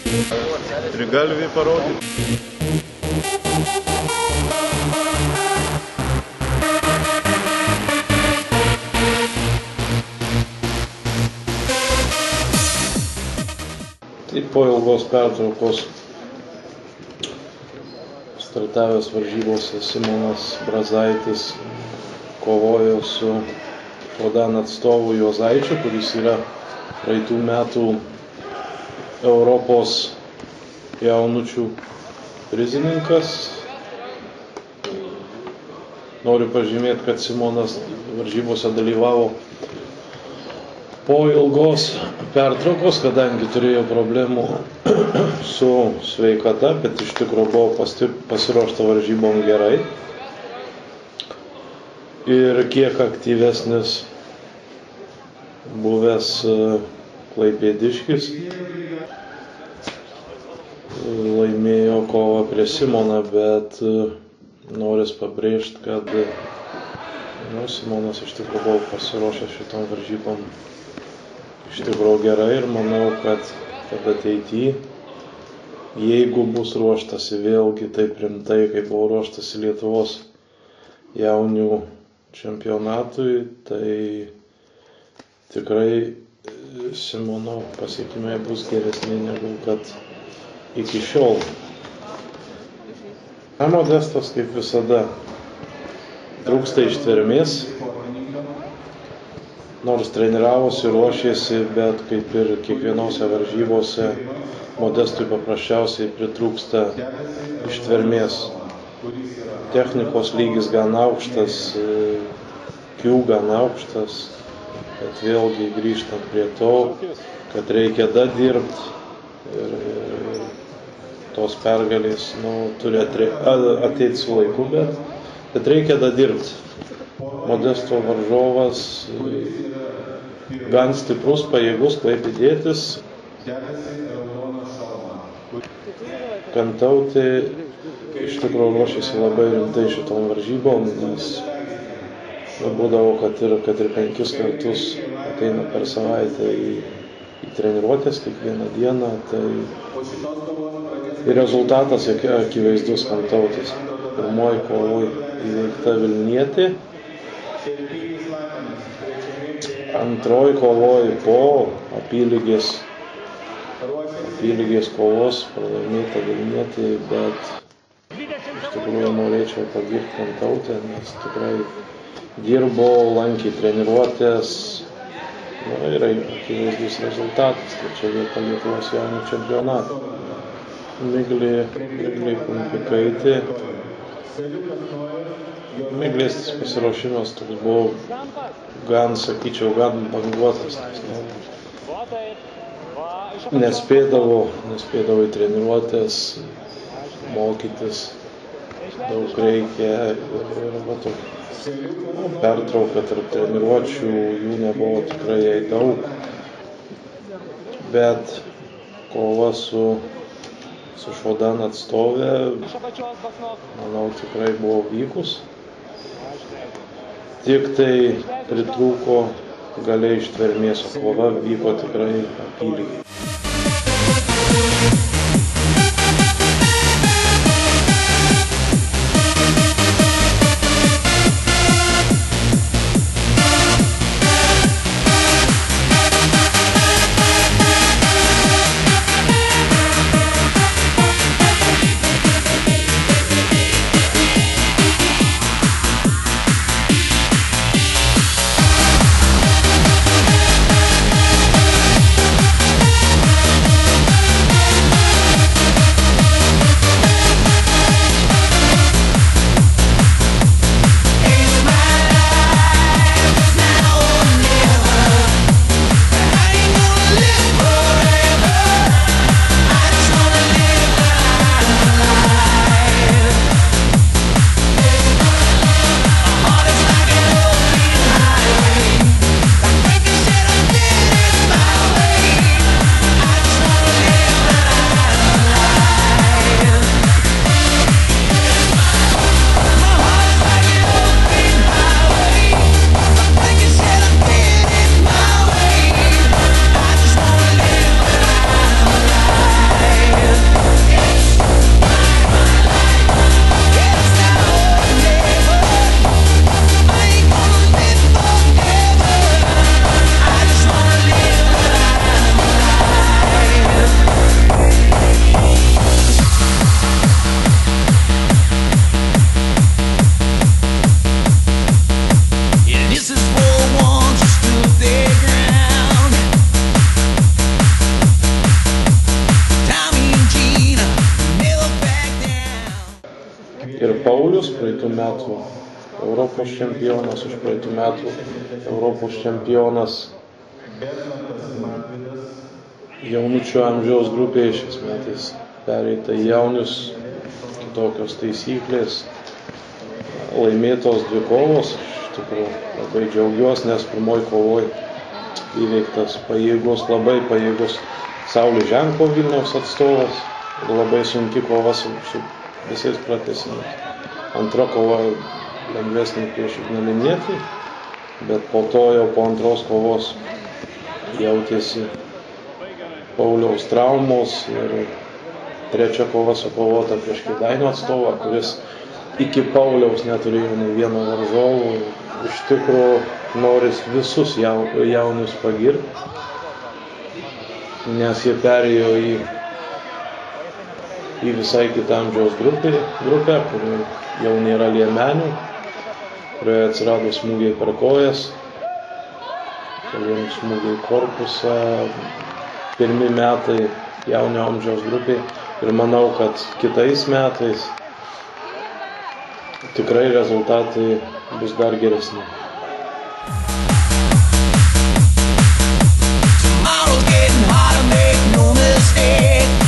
Trigalvį parodyti. Tai po ilgos pertraukos startavęs varžybose Simonas Brazaitis kovojo su Škodan atstovu Juozaičiu, kuris yra praeitų metų Europos jaunučių prizininkas. Noriu pažymėti, kad Simonas varžybose dalyvavo po ilgos pertraukos, kadangi turėjo problemų su sveikata, bet iš tikrųjų buvo pasiruošta varžybom gerai. Ir kiek aktyvesnis buvęs klaipėdiškis laimėjo kovą prieš Simoną, bet noris pabrėžti, kad Simonas iš tikrųjų buvo pasiruošęs šitom varžybom iš tikrųjų gerai ir manau, kad ateityje, jeigu bus ruoštasi vėlgi taip rimtai, kaip buvo ruoštasi Lietuvos jaunių čempionatui, tai tikrai Simono pasiekimai bus geresni negu kad iki šiol. Modestas, kaip visada, trūksta ištvermės, nors treniravosi, ruošėsi, bet kaip ir kiekvienose varžybose Modestui paprasčiausiai pritrūksta ištvermės. Technikos lygis gan aukštas, kių gan aukštas, bet vėlgi grįžtant prie to, kad reikia dirbti ir tos pergalės turi ateiti su laiku, bet reikia dirbti. Modesto varžovas gan stiprus, pajėgus klaipėdietis. Kantautė iš tikrųjų ruošiasi labai rimtai šitom varžybom, nes būdavo, kad ir 5 kartus ateina per savaitę į treniruotės kiekvieną dieną, tai rezultatas akivaizdus Kantautės. Pirmoji kovoj įveikta Vilnietė, antroji kovoj po apylygės kovos pralaimėta Vilnietė, bet iš tikrųjų norėčiau pagirti Kantautę, nes tikrai dirbo, lankė treniruotės, ir akivaizdus rezultatas, tai čia vieta Lietuvos jaunių čempionato. Miglė Kumpikaitė. Miglės pasiruošimas toks buvo gan banguotas. Nespėdavo į treniruotės, mokytis, daug reikia ir pertrauka tarp treniruočių, jų nebuvo tikrai jai daug, bet kova su Škodan atstovė, manau, tikrai buvo vykus. Tik tai pritrūko galiai ištvermės, o kova vyko tikrai apylygiai. Paulius, praeitų metų Europos čempionas, už praeitų metų Europos čempionas jaunučių amžiaus grupėje, šiais metais pereita į jaunius, kitokios taisyklės, laimėtos 2 kovos. Iš tikrųjų labai džiaugiuosi, nes pirmoj kovoj įveiktas labai pajėgus Saulius Ženko Vilniaus atstovas, labai sunki kova su visais pratęsimais. Antra kova lengvesnė prieš ignalinietį, bet po to jau po antros kovos jautėsi Pauliaus traumos ir trečia kova sukovota prieš Kėdainių atstovą, kuris iki Pauliaus neturėjo nei vieno varžovo. Iš tikrųjų noris visus jaunius pagirti, nes jie perėjo į visai kitą amžiaus grupę, kur jau nėra liemenių, kurioje atsirado smūgiai per kojas, keliems smūgiai korpusą, pirmi metai jaunio amžiaus grupė ir manau, kad kitais metais tikrai rezultatai bus dar geresni. Tomorrow's getting harder, make no mistake.